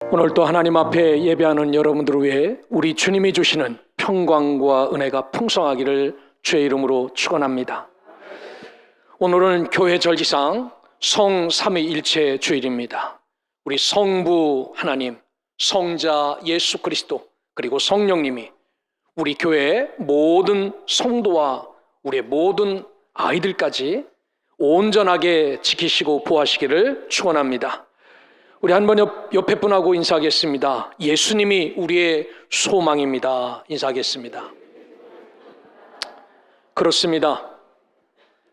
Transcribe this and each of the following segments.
오늘 또 하나님 앞에 예배하는 여러분들을 위해 우리 주님이 주시는 평강과 은혜가 풍성하기를 주의 이름으로 축원합니다. 오늘은 교회 절기상 성삼위일체 주일입니다. 우리 성부 하나님, 성자 예수 그리스도, 그리고 성령님이 우리 교회의 모든 성도와 우리의 모든 아이들까지 온전하게 지키시고 보호하시기를 축원합니다. 우리 한번 옆에 분하고 인사하겠습니다. 예수님이 우리의 소망입니다. 인사하겠습니다. 그렇습니다.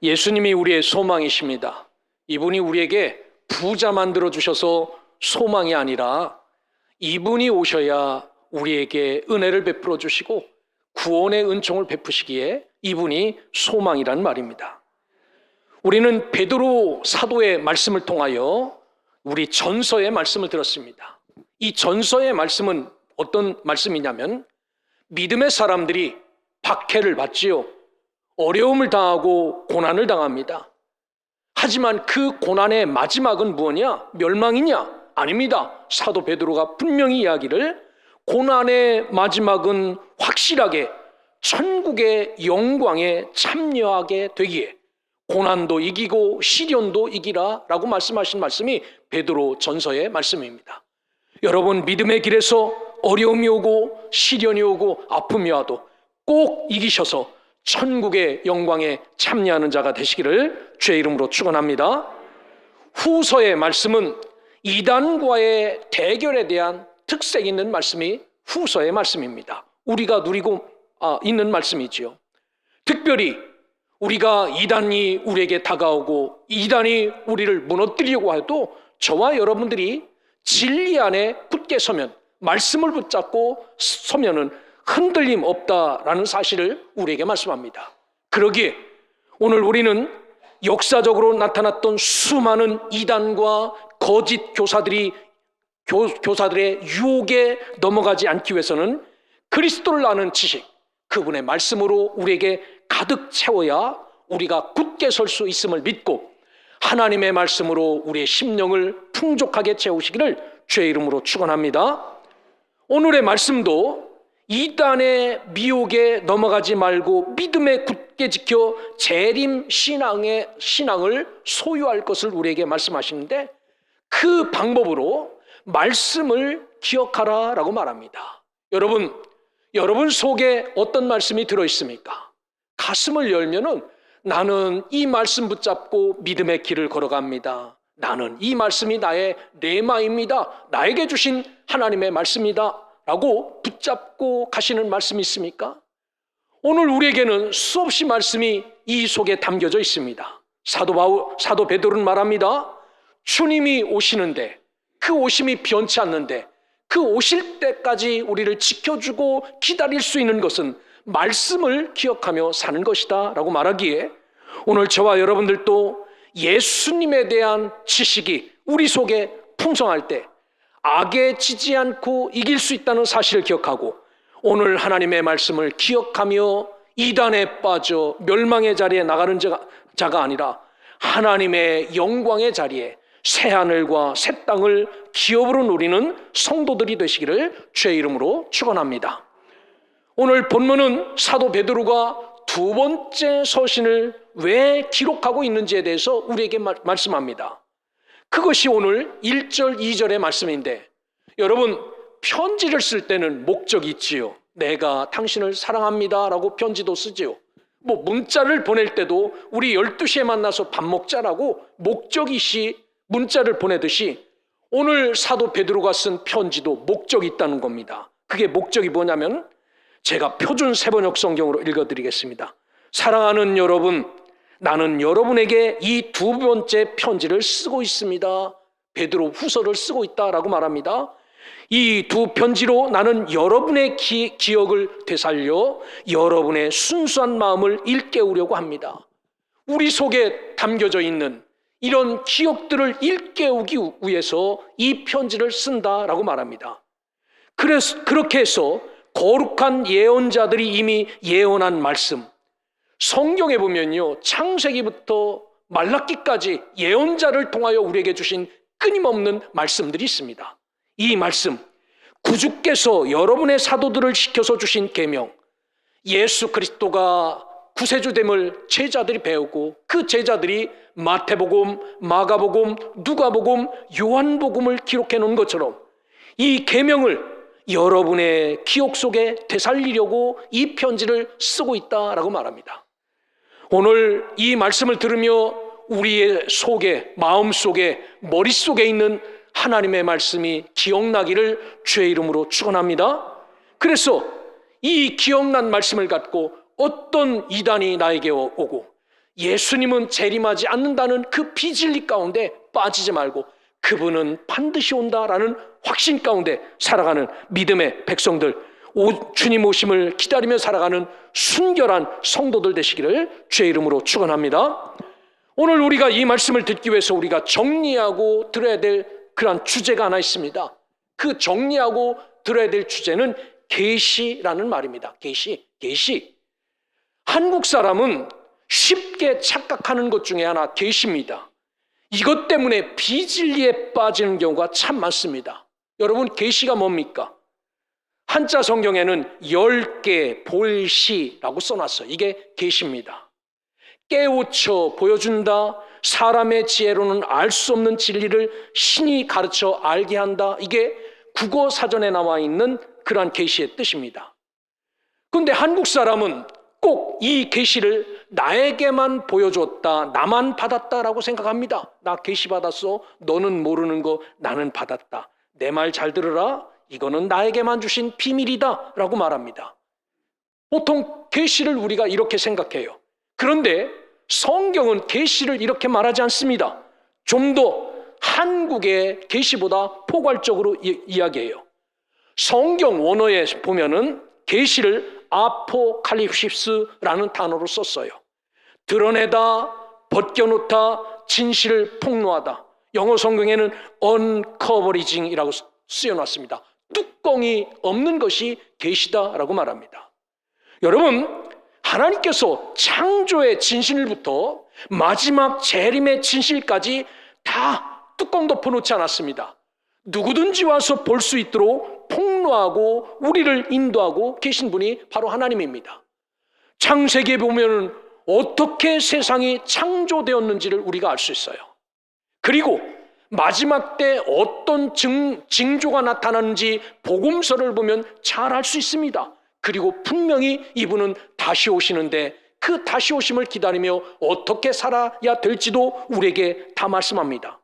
예수님이 우리의 소망이십니다. 이분이 우리에게 부자 만들어 주셔서 소망이 아니라 이분이 오셔야 우리에게 은혜를 베풀어 주시고 구원의 은총을 베푸시기에 이분이 소망이란 말입니다. 우리는 베드로 사도의 말씀을 통하여 우리 전서의 말씀을 들었습니다. 이 전서의 말씀은 어떤 말씀이냐면 믿음의 사람들이 박해를 받지요. 어려움을 당하고 고난을 당합니다. 하지만 그 고난의 마지막은 무엇이냐? 멸망이냐? 아닙니다. 사도 베드로가 분명히 이야기를 고난의 마지막은 확실하게 천국의 영광에 참여하게 되기에 고난도 이기고 시련도 이기라 라고 말씀하신 말씀이 베드로 전서의 말씀입니다. 여러분, 믿음의 길에서 어려움이 오고 시련이 오고 아픔이 와도 꼭 이기셔서 천국의 영광에 참여하는 자가 되시기를 주의 이름으로 축원합니다. 후서의 말씀은 이단과의 대결에 대한 특색 있는 말씀이 후서의 말씀입니다. 우리가 누리고 있는 말씀이지요. 특별히 우리가 이단이 우리에게 다가오고 이단이 우리를 무너뜨리려고 해도 저와 여러분들이 진리 안에 굳게 서면, 말씀을 붙잡고 서면은 흔들림 없다라는 사실을 우리에게 말씀합니다. 그러기에 오늘 우리는 역사적으로 나타났던 수많은 이단과 거짓 교사들의 유혹에 넘어가지 않기 위해서는 그리스도를 아는 지식, 그분의 말씀으로 우리에게 가득 채워야 우리가 굳게 설 수 있음을 믿고 하나님의 말씀으로 우리의 심령을 풍족하게 채우시기를 주의 이름으로 축원합니다. 오늘의 말씀도 이단의 미혹에 넘어가지 말고 믿음에 굳게 지켜 재림 신앙을 소유할 것을 우리에게 말씀하시는데 그 방법으로 말씀을 기억하라 라고 말합니다. 여러분 속에 어떤 말씀이 들어있습니까? 가슴을 열면은 나는 이 말씀 붙잡고 믿음의 길을 걸어갑니다. 나는 이 말씀이 나의 레마입니다. 나에게 주신 하나님의 말씀이다 라고 붙잡고 가시는 말씀이 있습니까? 오늘 우리에게는 수없이 말씀이 이 속에 담겨져 있습니다. 사도 베드로는 말합니다. 주님이 오시는데 그 오심이 변치 않는데 그 오실 때까지 우리를 지켜주고 기다릴 수 있는 것은 말씀을 기억하며 사는 것이다 라고 말하기에 오늘 저와 여러분들도 예수님에 대한 지식이 우리 속에 풍성할 때 악에 지지 않고 이길 수 있다는 사실을 기억하고 오늘 하나님의 말씀을 기억하며 이단에 빠져 멸망의 자리에 나가는 자가 아니라 하나님의 영광의 자리에 새하늘과 새 땅을 기업으로 누리는 성도들이 되시기를 주의 이름으로 축원합니다. 오늘 본문은 사도 베드로가 두 번째 서신을 왜 기록하고 있는지에 대해서 우리에게 말씀합니다. 그것이 오늘 1절, 2절의 말씀인데 여러분, 편지를 쓸 때는 목적이 있지요. 내가 당신을 사랑합니다 라고 편지도 쓰지요. 문자를 보낼 때도 우리 12시에 만나서 밥 먹자라고 목적이시 문자를 보내듯이 오늘 사도 베드로가 쓴 편지도 목적이 있다는 겁니다. 그게 목적이 뭐냐면 제가 표준 세번역 성경으로 읽어드리겠습니다. 사랑하는 여러분, 나는 여러분에게 이 두 번째 편지를 쓰고 있습니다. 베드로 후서를 쓰고 있다라고 말합니다. 이 두 편지로 나는 여러분의 기억을 되살려 여러분의 순수한 마음을 일깨우려고 합니다. 우리 속에 담겨져 있는 이런 기억들을 일깨우기 위해서 이 편지를 쓴다라고 말합니다. 그래서 그렇게 해서 거룩한 예언자들이 이미 예언한 말씀, 성경에 보면요, 창세기부터 말라기까지 예언자를 통하여 우리에게 주신 끊임없는 말씀들이 있습니다. 이 말씀, 구주께서 여러분의 사도들을 시켜서 주신 계명, 예수 그리스도가 구세주됨을 제자들이 배우고 그 제자들이 마태복음, 마가복음, 누가복음, 요한복음을 기록해 놓은 것처럼 이 계명을 여러분의 기억 속에 되살리려고 이 편지를 쓰고 있다라고 말합니다. 오늘 이 말씀을 들으며 우리의 속에, 마음속에, 머릿속에 있는 하나님의 말씀이 기억나기를 주의 이름으로 축원합니다. 그래서 이 기억난 말씀을 갖고 어떤 이단이 나에게 오고 예수님은 재림하지 않는다는 그 비진리 가운데 빠지지 말고 그분은 반드시 온다라는 확신 가운데 살아가는 믿음의 백성들, 주님 오심을 기다리며 살아가는 순결한 성도들 되시기를 주의 이름으로 축원합니다. 오늘 우리가 이 말씀을 듣기 위해서 우리가 정리하고 들어야 될 그러한 주제가 하나 있습니다. 그 정리하고 들어야 될 주제는 계시라는 말입니다. 계시. 한국 사람은 쉽게 착각하는 것 중에 하나 계시입니다. 이것 때문에 비진리에 빠지는 경우가 참 많습니다. 여러분, 계시가 뭡니까? 한자 성경에는 10개 볼시라고 써놨어요. 이게 계시입니다. 깨우쳐 보여준다, 사람의 지혜로는 알 수 없는 진리를 신이 가르쳐 알게 한다. 이게 국어 사전에 나와 있는 그러한 계시의 뜻입니다. 그런데 한국 사람은 꼭 이 계시를 나에게만 보여줬다, 나만 받았다라고 생각합니다. 나 계시 받았어, 너는 모르는 거 나는 받았다. 내 말 잘 들으라, 이거는 나에게만 주신 비밀이다 라고 말합니다. 보통 계시를 우리가 이렇게 생각해요. 그런데 성경은 계시를 이렇게 말하지 않습니다. 좀 더 한국의 계시보다 포괄적으로 이야기해요. 성경 원어에 보면은 계시를 아포칼립시스라는 단어로 썼어요. 드러내다, 벗겨놓다, 진실을 폭로하다. 영어 성경에는 uncovering이라고 쓰여놨습니다. 뚜껑이 없는 것이 계시다라고 말합니다. 여러분, 하나님께서 창조의 진실부터 마지막 재림의 진실까지 다 뚜껑 덮어놓지 않았습니다. 누구든지 와서 볼 수 있도록 폭로하고 우리를 인도하고 계신 분이 바로 하나님입니다. 창세기에 보면 어떻게 세상이 창조되었는지를 우리가 알 수 있어요. 그리고 마지막 때 어떤 징조가 나타나는지 복음서를 보면 잘 알 수 있습니다. 그리고 분명히 이분은 다시 오시는데 그 다시 오심을 기다리며 어떻게 살아야 될지도 우리에게 다 말씀합니다.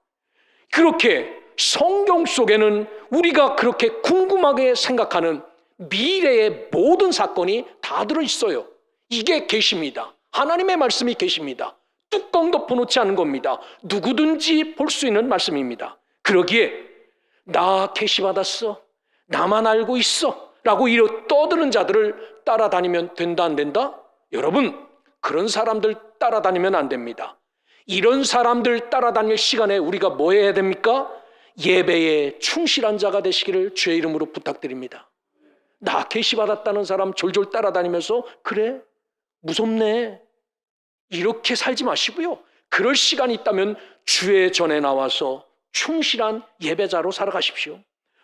그렇게 성경 속에는 우리가 그렇게 궁금하게 생각하는 미래의 모든 사건이 다 들어있어요. 이게 계시입니다. 하나님의 말씀이 계시입니다. 뚜껑 덮어놓지 않은 겁니다. 누구든지 볼 수 있는 말씀입니다. 그러기에 나 계시 받았어, 나만 알고 있어 라고 이렇게 떠드는 자들을 따라다니면 된다 안 된다? 여러분, 그런 사람들 따라다니면 안 됩니다. 이런 사람들 따라다닐 시간에 우리가 뭐 해야 됩니까? 예배에 충실한 자가 되시기를 주의 이름으로 부탁드립니다. 나 계시 받았다는 사람 졸졸 따라다니면서 그래? 무섭네. 이렇게 살지 마시고요. 그럴 시간이 있다면 주의 전에 나와서 충실한 예배자로 살아가십시오.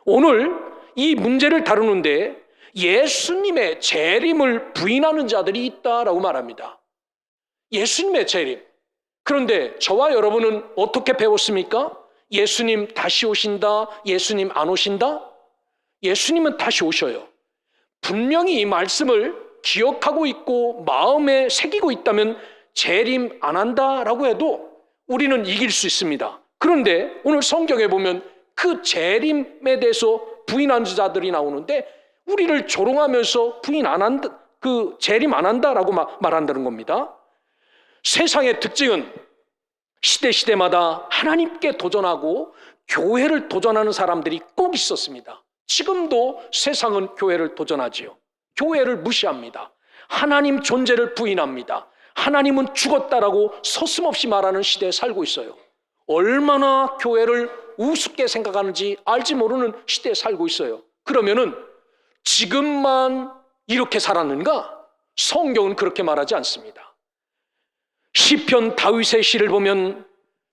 오늘 이 문제를 다루는데 예수님의 재림을 부인하는 자들이 있다라고 말합니다. 예수님의 재림. 그런데 저와 여러분은 어떻게 배웠습니까? 예수님 다시 오신다, 예수님 안 오신다? 예수님은 다시 오셔요. 분명히 이 말씀을 기억하고 있고 마음에 새기고 있다면 재림 안 한다라고 해도 우리는 이길 수 있습니다. 그런데 오늘 성경에 보면 그 재림에 대해서 부인하는 자들이 나오는데 우리를 조롱하면서 부인 안 한다, 그 재림 안 한다라고 말한다는 겁니다. 세상의 특징은 시대마다 하나님께 도전하고 교회를 도전하는 사람들이 꼭 있었습니다. 지금도 세상은 교회를 도전하지요. 교회를 무시합니다. 하나님 존재를 부인합니다. 하나님은 죽었다라고 서슴없이 말하는 시대에 살고 있어요. 얼마나 교회를 우습게 생각하는지 알지 모르는 시대에 살고 있어요. 그러면은 지금만 이렇게 살았는가? 성경은 그렇게 말하지 않습니다. 시편 다윗의 시를 보면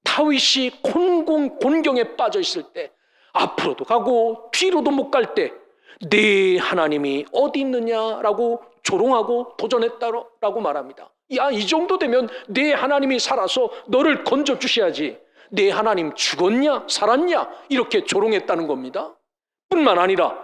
다윗이 곤경에 빠져 있을 때 앞으로도 가고 뒤로도 못 갈 때 내 하나님이 어디 있느냐라고 조롱하고 도전했다라고 말합니다. 야, 이 정도 되면 내 하나님이 살아서 너를 건져 주셔야지. 내 하나님 죽었냐 살았냐 이렇게 조롱했다는 겁니다. 뿐만 아니라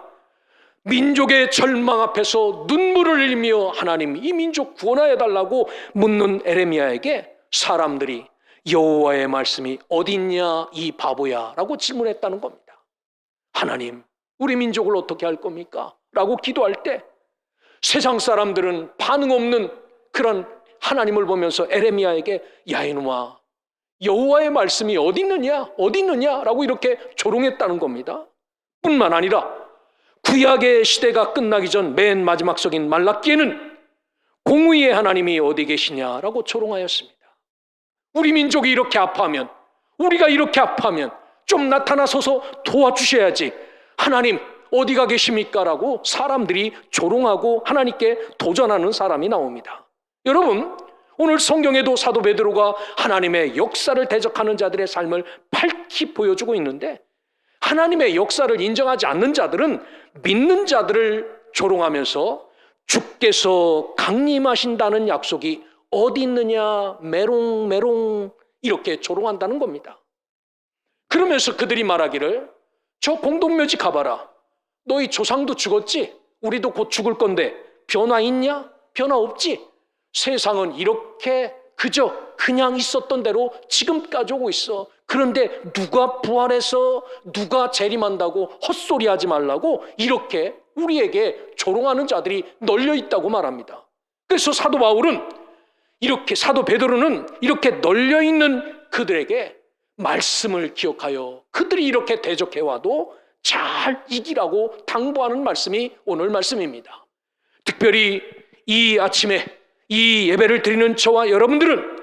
민족의 절망 앞에서 눈물을 흘리며 하나님 이 민족 구원하여 달라고 묻는 에레미야에게 사람들이 여호와의 말씀이 어디 있냐 이 바보야 라고 질문했다는 겁니다. 하나님 우리 민족을 어떻게 할 겁니까? 라고 기도할 때 세상 사람들은 반응 없는 그런 하나님을 보면서 에레미야에게 야 이놈아 여호와의 말씀이 어디 있느냐 라고 이렇게 조롱했다는 겁니다. 뿐만 아니라 구약의 시대가 끝나기 전 맨 마지막 석인 말라기에는 공의의 하나님이 어디 계시냐라고 조롱하였습니다. 우리 민족이 이렇게 아파하면 우리가 이렇게 아파하면 좀 나타나서서 도와주셔야지 하나님 어디가 계십니까? 라고 사람들이 조롱하고 하나님께 도전하는 사람이 나옵니다. 여러분 오늘 성경에도 사도 베드로가 하나님의 역사를 대적하는 자들의 삶을 밝히 보여주고 있는데 하나님의 역사를 인정하지 않는 자들은 믿는 자들을 조롱하면서 주께서 강림하신다는 약속이 어디 있느냐 메롱메롱 이렇게 조롱한다는 겁니다. 그러면서 그들이 말하기를 저 공동묘지 가봐라. 너희 조상도 죽었지? 우리도 곧 죽을 건데 변화 있냐? 변화 없지? 세상은 이렇게 그냥 있었던 대로 지금까지 오고 있어. 그런데 누가 부활해서 누가 재림한다고 헛소리하지 말라고 이렇게 우리에게 조롱하는 자들이 널려 있다고 말합니다. 그래서 사도 베드로는 이렇게 널려 있는 그들에게 말씀을 기억하여 그들이 이렇게 대적해와도 잘 이기라고 당부하는 말씀이 오늘 말씀입니다. 특별히 이 아침에 이 예배를 드리는 저와 여러분들은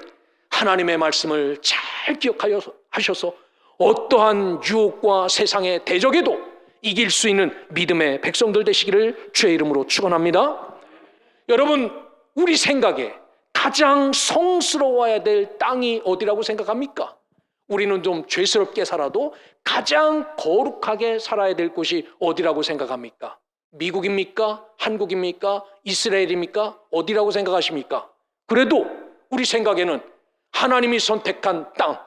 하나님의 말씀을 잘 기억하셔서 어떠한 유혹과 세상의 대적에도 이길 수 있는 믿음의 백성들 되시기를 주의 이름으로 축원합니다. 여러분 우리 생각에 가장 성스러워야 될 땅이 어디라고 생각합니까? 우리는 좀 죄스럽게 살아도 가장 거룩하게 살아야 될 곳이 어디라고 생각합니까? 미국입니까? 한국입니까? 이스라엘입니까? 어디라고 생각하십니까? 그래도 우리 생각에는 하나님이 선택한 땅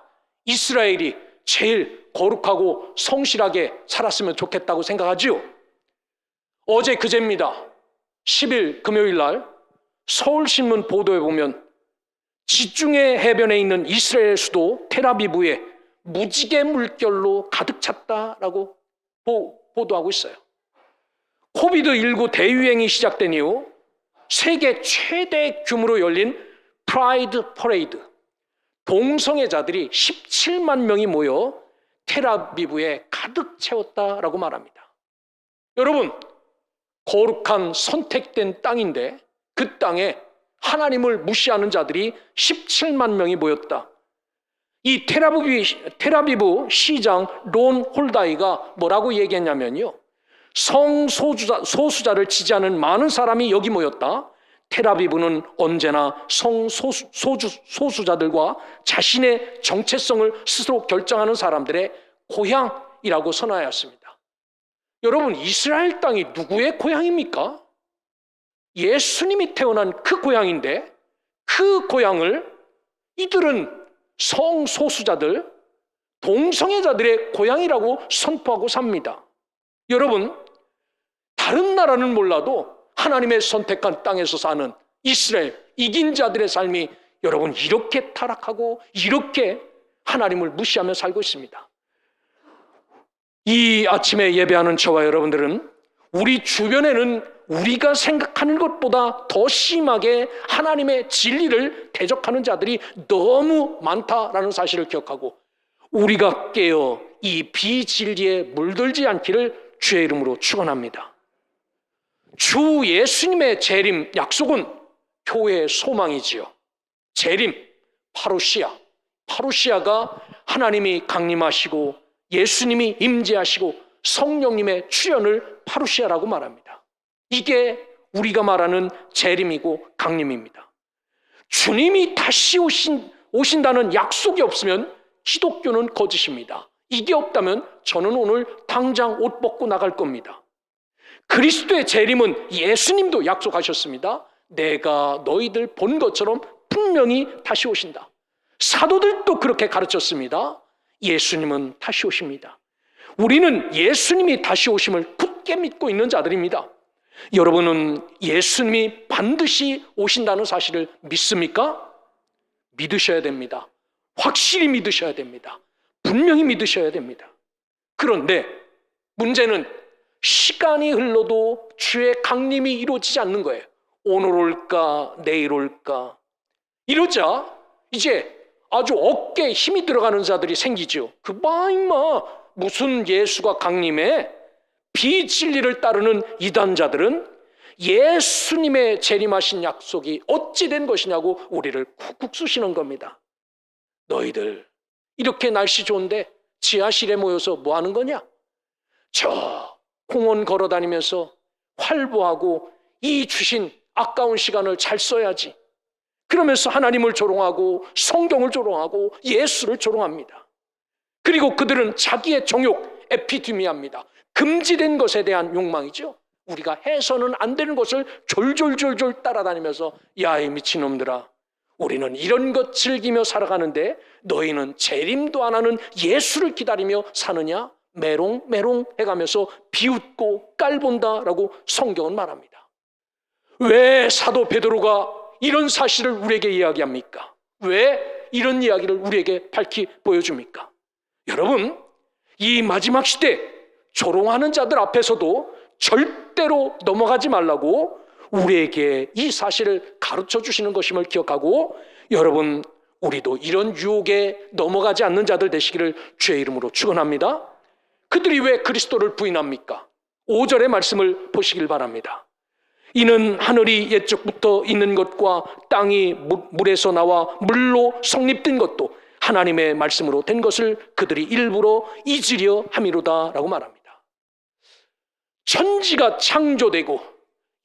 이스라엘이 제일 거룩하고 성실하게 살았으면 좋겠다고 생각하지요. 어제 그제입니다. 10일 금요일 날 서울신문 보도에 보면 지중해 해변에 있는 이스라엘 수도 텔아비브에 무지개 물결로 가득 찼다라고 보도하고 있어요. 코비드19 대유행이 시작된 이후 세계 최대 규모로 열린 프라이드 퍼레이드 동성애자들이 17만 명이 모여 텔아비브에 가득 채웠다라고 말합니다. 여러분 거룩한 선택된 땅인데 그 땅에 하나님을 무시하는 자들이 17만 명이 모였다. 이 텔아비브 시장 론 홀다이가 뭐라고 얘기했냐면요. 성소수자를 지지하는 많은 사람이 여기 모였다. 텔아비브는 언제나 성소수자들과 자신의 정체성을 스스로 결정하는 사람들의 고향이라고 선언하였습니다. 여러분 이스라엘 땅이 누구의 고향입니까? 예수님이 태어난 그 고향인데 그 고향을 이들은 성소수자들, 동성애자들의 고향이라고 선포하고 삽니다. 여러분 다른 나라는 몰라도 하나님의 선택한 땅에서 사는 이스라엘 이긴 자들의 삶이 여러분 이렇게 타락하고 이렇게 하나님을 무시하며 살고 있습니다. 이 아침에 예배하는 저와 여러분들은 우리 주변에는 우리가 생각하는 것보다 더 심하게 하나님의 진리를 대적하는 자들이 너무 많다라는 사실을 기억하고 우리가 깨어 이 비진리에 물들지 않기를 주의 이름으로 축원합니다. 주 예수님의 재림 약속은 교회의 소망이지요. 재림, 파루시아가 하나님이 강림하시고 예수님이 임재하시고 성령님의 출현을 파루시아라고 말합니다. 이게 우리가 말하는 재림이고 강림입니다. 주님이 다시 오신다는 약속이 없으면 기독교는 거짓입니다. 이게 없다면 저는 오늘 당장 옷 벗고 나갈 겁니다. 그리스도의 재림은 예수님도 약속하셨습니다. 내가 너희들 본 것처럼 분명히 다시 오신다. 사도들도 그렇게 가르쳤습니다. 예수님은 다시 오십니다. 우리는 예수님이 다시 오심을 굳게 믿고 있는 자들입니다. 여러분은 예수님이 반드시 오신다는 사실을 믿습니까? 믿으셔야 됩니다. 확실히 믿으셔야 됩니다. 분명히 믿으셔야 됩니다. 그런데 문제는 시간이 흘러도 주의 강림이 이루어지지 않는 거예요. 오늘 올까 내일 올까 이러자 이제 아주 어깨에 힘이 들어가는 자들이 생기죠. 그봐 임마, 무슨 예수가 강림해? 비진리를 따르는 이단자들은 예수님의 재림하신 약속이 어찌 된 것이냐고 우리를 쿡쿡 쑤시는 겁니다. 너희들 이렇게 날씨 좋은데 지하실에 모여서 뭐 하는 거냐? 저 공원 걸어 다니면서 활보하고 이 주신 아까운 시간을 잘 써야지. 그러면서 하나님을 조롱하고 성경을 조롱하고 예수를 조롱합니다. 그리고 그들은 자기의 정욕, 에피디미아입니다. 금지된 것에 대한 욕망이죠. 우리가 해서는 안 되는 것을 졸졸졸졸 따라다니면서 야, 이 미친놈들아, 우리는 이런 것 즐기며 살아가는데 너희는 재림도 안 하는 예수를 기다리며 사느냐? 메롱메롱 해가면서 비웃고 깔본다라고 성경은 말합니다. 왜 사도 베드로가 이런 사실을 우리에게 이야기합니까? 왜 이런 이야기를 우리에게 밝히 보여줍니까? 여러분, 이 마지막 시대 조롱하는 자들 앞에서도 절대로 넘어가지 말라고 우리에게 이 사실을 가르쳐 주시는 것임을 기억하고, 여러분, 우리도 이런 유혹에 넘어가지 않는 자들 되시기를 주의 이름으로 축원합니다. 그들이 왜 그리스도를 부인합니까? 5절의 말씀을 보시길 바랍니다. 이는 하늘이 옛적부터 있는 것과 땅이 물에서 나와 물로 성립된 것도 하나님의 말씀으로 된 것을 그들이 일부러 잊으려 함이로다 라고 말합니다. 천지가 창조되고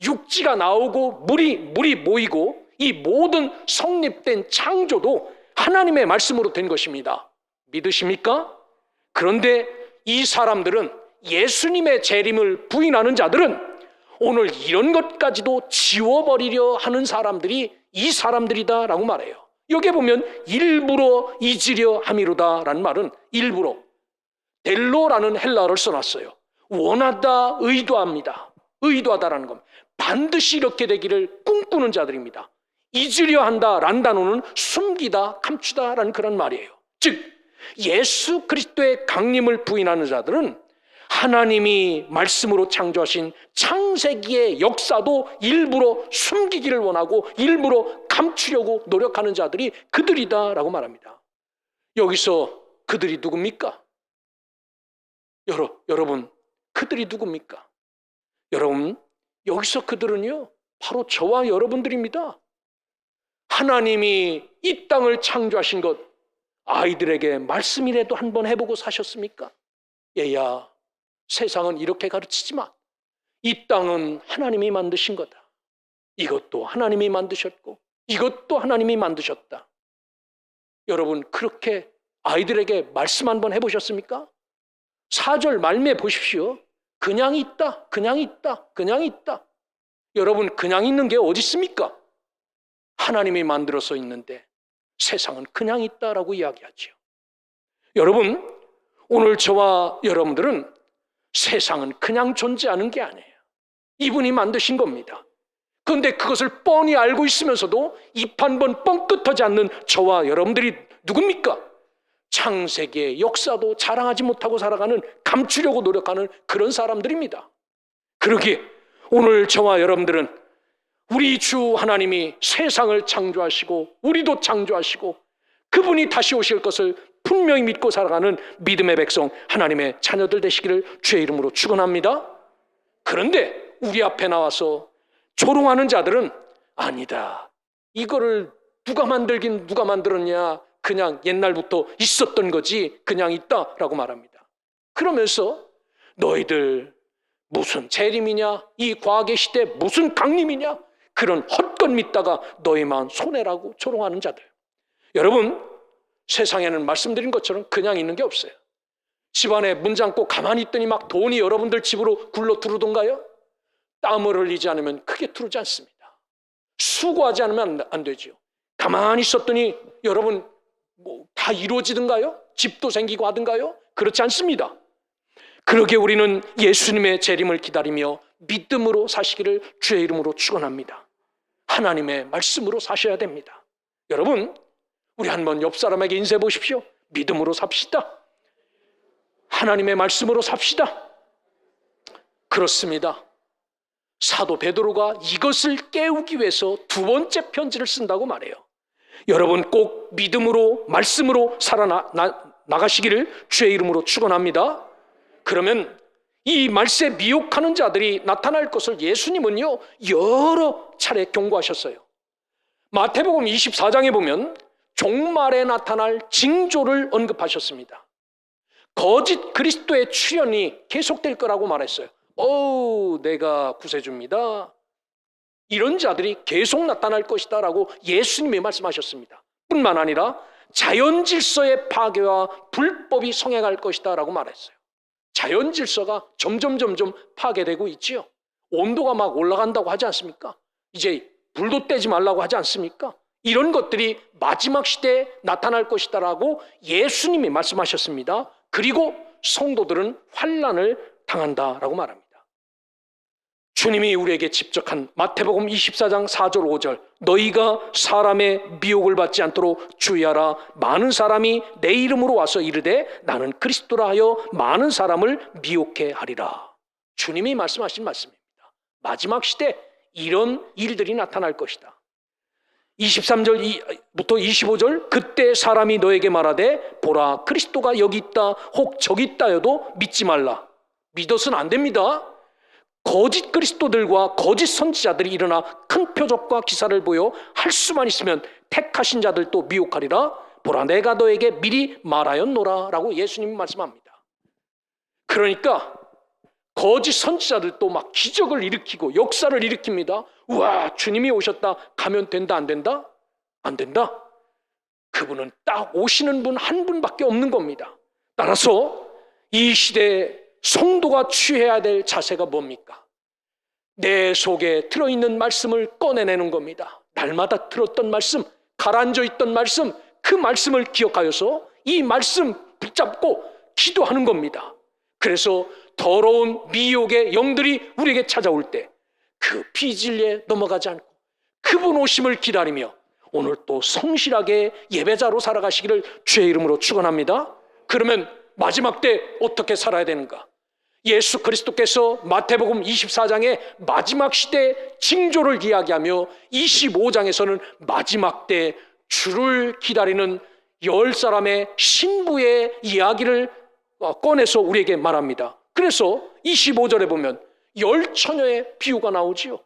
육지가 나오고 물이 모이고 이 모든 성립된 창조도 하나님의 말씀으로 된 것입니다. 믿으십니까? 그런데 이 사람들은, 예수님의 재림을 부인하는 자들은 오늘 이런 것까지도 지워버리려 하는 사람들이 이 사람들이다라고 말해요. 여기에 보면 일부러 잊으려 함이로다라는 말은 일부러, 델로라는 헬라어를 써놨어요. 원하다, 의도합니다. 의도하다라는 겁니다. 반드시 이렇게 되기를 꿈꾸는 자들입니다. 잊으려 한다라는 단어는 숨기다, 감추다라는 그런 말이에요. 즉 예수 그리스도의 강림을 부인하는 자들은 하나님이 말씀으로 창조하신 창세기의 역사도 일부러 숨기기를 원하고 일부러 감추려고 노력하는 자들이 그들이다라고 말합니다. 여기서 그들이 누굽니까? 여러분, 그들이 누굽니까? 여러분, 여기서 그들은요, 바로 저와 여러분들입니다. 하나님이 이 땅을 창조하신 것, 아이들에게 말씀이라도 한번 해보고 사셨습니까? 얘야, 세상은 이렇게 가르치지만 이 땅은 하나님이 만드신 거다. 이것도 하나님이 만드셨고 이것도 하나님이 만드셨다. 여러분, 그렇게 아이들에게 말씀 한번 해보셨습니까? 4절 말미에 보십시오. 그냥 있다, 그냥 있다, 그냥 있다. 여러분, 그냥 있는 게 어디 있습니까? 하나님이 만들어서 있는데 세상은 그냥 있다라고 이야기하죠. 여러분, 오늘 저와 여러분들은 세상은 그냥 존재하는 게 아니에요. 이분이 만드신 겁니다. 그런데 그것을 뻔히 알고 있으면서도 입 한 번 뻥끗하지 않는 저와 여러분들이 누굽니까? 창세기의 역사도 자랑하지 못하고 살아가는, 감추려고 노력하는 그런 사람들입니다. 그러기에 오늘 저와 여러분들은 우리 주 하나님이 세상을 창조하시고 우리도 창조하시고 그분이 다시 오실 것을 분명히 믿고 살아가는 믿음의 백성, 하나님의 자녀들 되시기를 주의 이름으로 축원합니다. 그런데 우리 앞에 나와서 조롱하는 자들은 아니다, 이거를 누가 만들긴 누가 만들었냐, 그냥 옛날부터 있었던 거지, 그냥 있다라고 말합니다. 그러면서 너희들 무슨 재림이냐, 이 과학의 시대 무슨 강림이냐, 그런 헛것 믿다가 너희만 손해라고 조롱하는 자들. 여러분, 세상에는 말씀드린 것처럼 그냥 있는 게 없어요. 집안에 문 잠고 가만히 있더니 막 돈이 여러분들 집으로 굴러 들어오던가요? 땀을 흘리지 않으면 크게 들어오지 않습니다. 수고하지 않으면 안 되죠. 가만히 있었더니 여러분 다 이루어지던가요? 집도 생기고 하던가요? 그렇지 않습니다. 그러게 우리는 예수님의 재림을 기다리며 믿음으로 사시기를 주의 이름으로 축원합니다. 하나님의 말씀으로 사셔야 됩니다. 여러분, 우리 한번 옆 사람에게 인사해 보십시오. 믿음으로 삽시다. 하나님의 말씀으로 삽시다. 그렇습니다. 사도 베드로가 이것을 깨우기 위해서 두 번째 편지를 쓴다고 말해요. 여러분 꼭 믿음으로 말씀으로 살아나가시기를 주의 이름으로 축원합니다. 그러면 이 말씀에 미혹하는 자들이 나타날 것을 예수님은요 여러 차례 경고하셨어요. 마태복음 24장에 보면 종말에 나타날 징조를 언급하셨습니다. 거짓 그리스도의 출현이 계속될 거라고 말했어요. 내가 구세주입니다. 이런 자들이 계속 나타날 것이다 라고 예수님이 말씀하셨습니다. 뿐만 아니라 자연 질서의 파괴와 불법이 성행할 것이다 라고 말했어요. 자연 질서가 점점 파괴되고 있지요. 온도가 막 올라간다고 하지 않습니까? 이제 불도 떼지 말라고 하지 않습니까? 이런 것들이 마지막 시대에 나타날 것이다 라고 예수님이 말씀하셨습니다. 그리고 성도들은 환난을 당한다라고 말합니다. 주님이 우리에게 직접한 마태복음 24장 4절 5절 너희가 사람의 미혹을 받지 않도록 주의하라. 많은 사람이 내 이름으로 와서 이르되 나는 그리스도라 하여 많은 사람을 미혹해 하리라. 주님이 말씀하신 말씀입니다. 마지막 시대 이런 일들이 나타날 것이다. 23절부터 25절 그때 사람이 너에게 말하되 보라 그리스도가 여기 있다 혹 저기 있다 해도 믿지 말라. 믿어서는 안 됩니다. 거짓 그리스도들과 거짓 선지자들이 일어나 큰 표적과 기사를 보여 할 수만 있으면 택하신 자들도 미혹하리라. 보라 내가 너에게 미리 말하였노라 라고 예수님이 말씀합니다. 그러니까 거짓 선지자들도 막 기적을 일으키고 역사를 일으킵니다. 우와 주님이 오셨다 가면 된다 안 된다? 안 된다. 그분은 딱 오시는 분 한 분밖에 없는 겁니다. 따라서 이 시대에 성도가 취해야 될 자세가 뭡니까? 내 속에 들어있는 말씀을 꺼내내는 겁니다. 날마다 들었던 말씀, 가라앉아 있던 말씀, 그 말씀을 기억하여서 이 말씀 붙잡고 기도하는 겁니다. 그래서 더러운 미혹의 영들이 우리에게 찾아올 때 그 비진리에 넘어가지 않고 그분 오심을 기다리며 오늘 또 성실하게 예배자로 살아가시기를 주의 이름으로 축원합니다. 그러면 마지막 때 어떻게 살아야 되는가? 예수 그리스도께서 마태복음 24장에 마지막 시대 징조를 이야기하며 25장에서는 마지막 때 주를 기다리는 10사람의 신부의 이야기를 꺼내서 우리에게 말합니다. 그래서 25절에 보면 10처녀의 비유가 나오지요.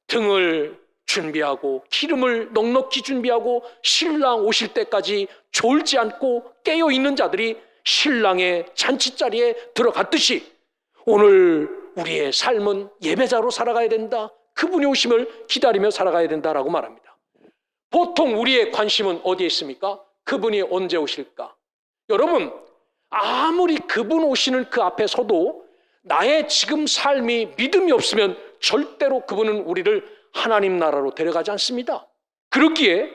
등을 준비하고 기름을 넉넉히 준비하고 신랑 오실 때까지 졸지 않고 깨어있는 자들이 신랑의 잔치자리에 들어갔듯이 오늘 우리의 삶은 예배자로 살아가야 된다. 그분이 오심을 기다리며 살아가야 된다라고 말합니다. 보통 우리의 관심은 어디에 있습니까? 그분이 언제 오실까? 여러분 아무리 그분 오시는 그 앞에 서도 나의 지금 삶이 믿음이 없으면 절대로 그분은 우리를 하나님 나라로 데려가지 않습니다. 그렇기에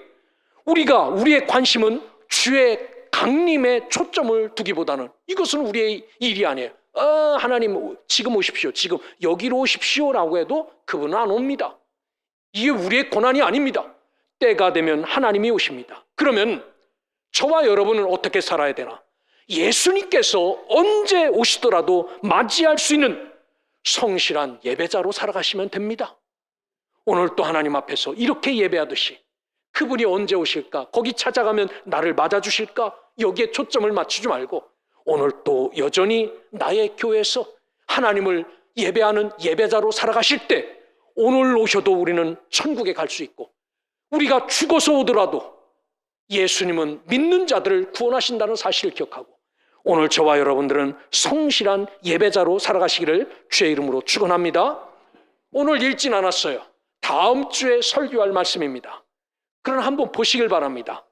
우리의 관심은 주의 강림에 초점을 두기보다는 이것은 우리의 일이 아니에요. 하나님 지금 오십시오. 지금 여기로 오십시오라고 해도 그분은 안 옵니다. 이게 우리의 고난이 아닙니다. 때가 되면 하나님이 오십니다. 그러면 저와 여러분은 어떻게 살아야 되나? 예수님께서 언제 오시더라도 맞이할 수 있는 성실한 예배자로 살아가시면 됩니다. 오늘 또 하나님 앞에서 이렇게 예배하듯이 그분이 언제 오실까? 거기 찾아가면 나를 맞아주실까? 여기에 초점을 맞추지 말고 오늘 또 여전히 나의 교회에서 하나님을 예배하는 예배자로 살아가실 때 오늘 오셔도 우리는 천국에 갈 수 있고 우리가 죽어서 오더라도 예수님은 믿는 자들을 구원하신다는 사실을 기억하고 오늘 저와 여러분들은 성실한 예배자로 살아가시기를 주의 이름으로 축원합니다. 오늘 읽진 않았어요. 다음 주에 설교할 말씀입니다. 그러나 한번 보시길 바랍니다.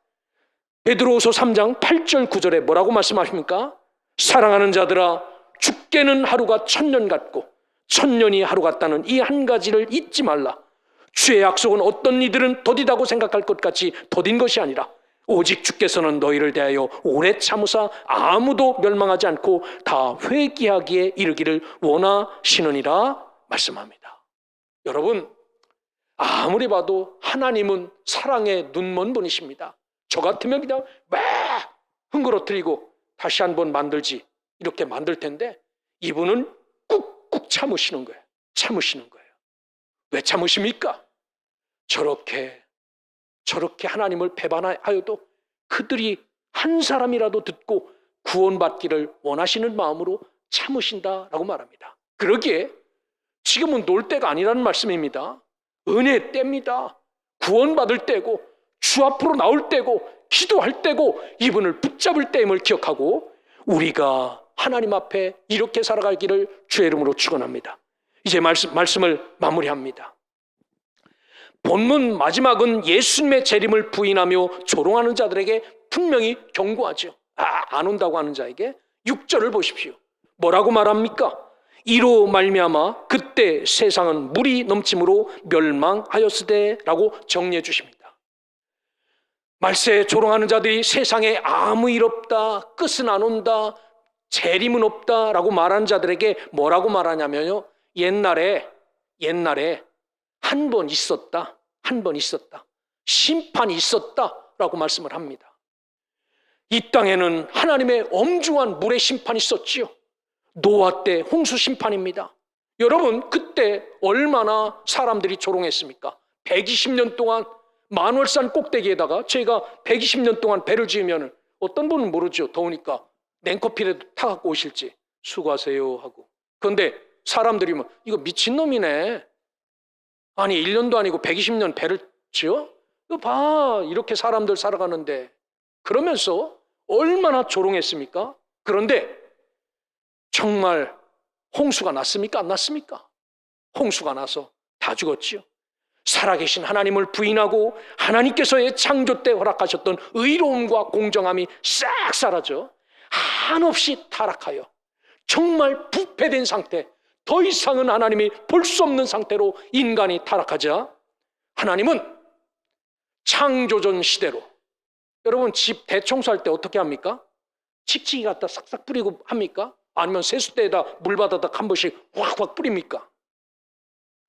베드로후서 3장 8절 9절에 뭐라고 말씀하십니까? 사랑하는 자들아, 죽게는 하루가 1000년 같고 1000년이 하루 같다는 이 한 가지를 잊지 말라. 주의 약속은 어떤 이들은 더디다고 생각할 것 같이 더딘 것이 아니라 오직 주께서는 너희를 대하여 오래 참으사 아무도 멸망하지 않고 다 회개하기에 이르기를 원하시느니라 말씀합니다. 여러분, 아무리 봐도 하나님은 사랑의 눈먼 분이십니다. 저 같으면 그냥 막 흥그러뜨리고 다시 한번 만들지 이렇게 만들 텐데 이분은 꾹꾹 참으시는 거예요. 참으시는 거예요. 왜 참으십니까? 저렇게 하나님을 배반하여도 그들이 한 사람이라도 듣고 구원받기를 원하시는 마음으로 참으신다라고 말합니다. 그러기에 지금은 놀 때가 아니라는 말씀입니다. 은혜의 때입니다. 구원받을 때고 주 앞으로 나올 때고 기도할 때고 이분을 붙잡을 때임을 기억하고 우리가 하나님 앞에 이렇게 살아가기를 주의 이름으로 축원합니다. 이제 말씀을 마무리합니다. 본문 마지막은 예수님의 재림을 부인하며 조롱하는 자들에게 분명히 경고하죠. 안 온다고 하는 자에게 6절을 보십시오. 뭐라고 말합니까? 이로 말미암아 그때 세상은 물이 넘침으로 멸망하였으되라고 정리해 주십니다. 말세에 조롱하는 자들이 세상에 아무 일 없다, 끝은 안 온다, 재림은 없다라고 말하는 자들에게 뭐라고 말하냐면요, 옛날에 한 번 있었다, 심판이 있었다라고 말씀을 합니다. 이 땅에는 하나님의 엄중한 물의 심판이 있었지요. 노아 때 홍수 심판입니다. 여러분, 그때 얼마나 사람들이 조롱했습니까? 120년 동안 만월산 꼭대기에다가 제가 120년 동안 배를 지으면 어떤 분은 모르죠. 더우니까 냉커피라도 타갖고 오실지 수고하세요 하고. 그런데 사람들이 뭐 이거 미친놈이네, 아니 1년도 아니고 120년 배를 지어? 이거 봐, 이렇게 사람들 살아가는데, 그러면서 얼마나 조롱했습니까? 그런데 정말 홍수가 났습니까? 안 났습니까? 홍수가 나서 다 죽었지요. 살아계신 하나님을 부인하고 하나님께서의 창조 때 허락하셨던 의로움과 공정함이 싹 사라져 한없이 타락하여 정말 부패된 상태, 더 이상은 하나님이 볼 수 없는 상태로 인간이 타락하자 하나님은 창조전 시대로, 여러분 집 대청소할 때 어떻게 합니까? 칙칙이 갖다 싹싹 뿌리고 합니까? 아니면 세숫대에다 물 받아다 한 번씩 확확 뿌립니까?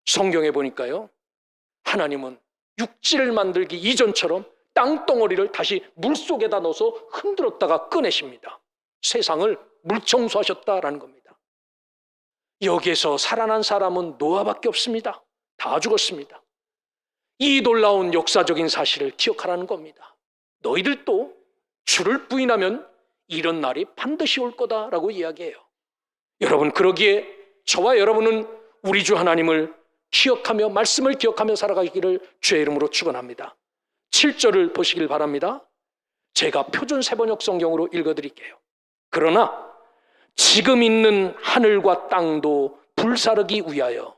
성경에 보니까요, 하나님은 육지를 만들기 이전처럼 땅덩어리를 다시 물속에다 넣어서 흔들었다가 꺼내십니다. 세상을 물청소하셨다라는 겁니다. 여기에서 살아난 사람은 노아밖에 없습니다. 다 죽었습니다. 이 놀라운 역사적인 사실을 기억하라는 겁니다. 너희들도 주를 부인하면 이런 날이 반드시 올 거다라고 이야기해요. 여러분, 그러기에 저와 여러분은 우리 주 하나님을 기억하며 말씀을 기억하며 살아가기를 주의 이름으로 축원합니다. 7절을 보시길 바랍니다. 제가 표준 세번역 성경으로 읽어드릴게요. 그러나 지금 있는 하늘과 땅도 불사르기 위하여.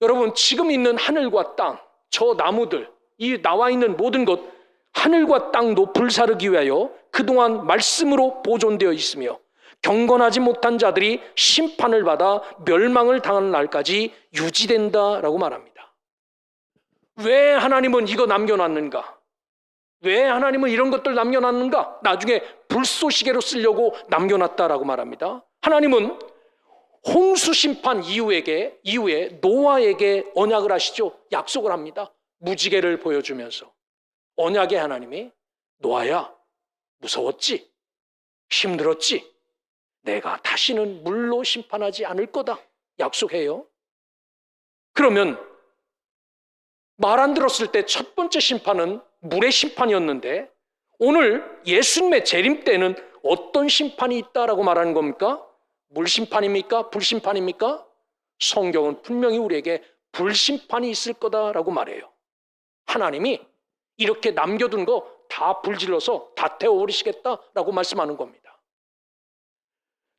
여러분, 지금 있는 하늘과 땅, 저 나무들, 이 나와 있는 모든 것, 하늘과 땅도 불사르기 위하여 그동안 말씀으로 보존되어 있으며 경건하지 못한 자들이 심판을 받아 멸망을 당하는 날까지 유지된다라고 말합니다. 왜 하나님은 이거 남겨놨는가? 왜 하나님은 이런 것들 남겨놨는가? 나중에 불쏘시개로 쓰려고 남겨놨다라고 말합니다. 하나님은 홍수 심판 이후에 노아에게 언약을 하시죠. 약속을 합니다. 무지개를 보여주면서 언약의 하나님이, 노아야, 무서웠지? 힘들었지? 내가 다시는 물로 심판하지 않을 거다 약속해요. 그러면 말 안 들었을 때 첫 번째 심판은 물의 심판이었는데 오늘 예수님의 재림 때는 어떤 심판이 있다라고 말하는 겁니까? 물심판입니까? 불심판입니까? 성경은 분명히 우리에게 불심판이 있을 거다라고 말해요. 하나님이 이렇게 남겨둔 거 다 불질러서 다 태워버리시겠다라고 말씀하는 겁니다.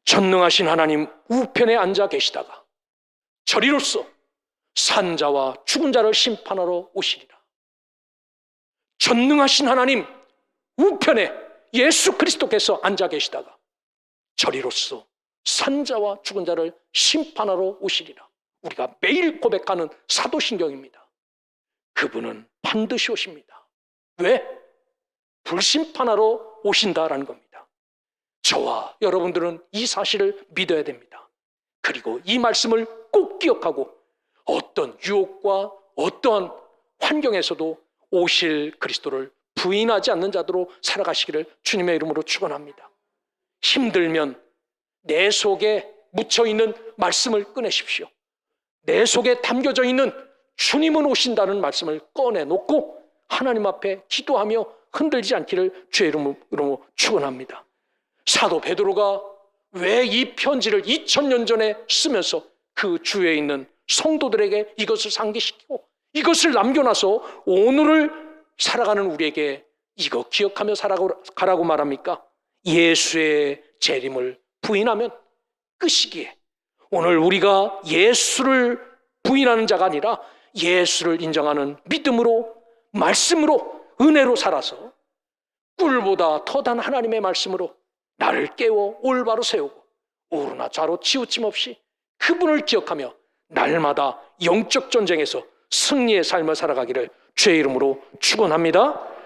전능하신 하나님 우편에 앉아 계시다가 저리로서 산자와 죽은 자를 심판하러 오시리라. 전능하신 하나님 우편에 예수 그리스도께서 앉아 계시다가 저리로서 산자와 죽은 자를 심판하러 오시리라. 우리가 매일 고백하는 사도신경입니다. 그분은 반드시 오십니다. 왜? 불심판하러 오신다라는 겁니다. 저와 여러분들은 이 사실을 믿어야 됩니다. 그리고 이 말씀을 꼭 기억하고 어떤 유혹과 어떠한 환경에서도 오실 그리스도를 부인하지 않는 자들로 살아가시기를 주님의 이름으로 축원합니다. 힘들면 내 속에 묻혀있는 말씀을 꺼내십시오. 내 속에 담겨져 있는 주님은 오신다는 말씀을 꺼내놓고 하나님 앞에 기도하며 흔들지 않기를 주의 이름으로 축원합니다. 사도 베드로가 왜 이 편지를 2000년 전에 쓰면서 그 주위에 있는 성도들에게 이것을 상기시키고 이것을 남겨놔서 오늘을 살아가는 우리에게 이거 기억하며 살아가라고 말합니까? 예수의 재림을 부인하면 끝이기에 오늘 우리가 예수를 부인하는 자가 아니라 예수를 인정하는 믿음으로 말씀으로 은혜로 살아서 꿀보다 더 단 하나님의 말씀으로 나를 깨워 올바로 세우고 오르나 좌로 치우침 없이 그분을 기억하며 날마다 영적 전쟁에서 승리의 삶을 살아가기를 주의 이름으로 축원합니다.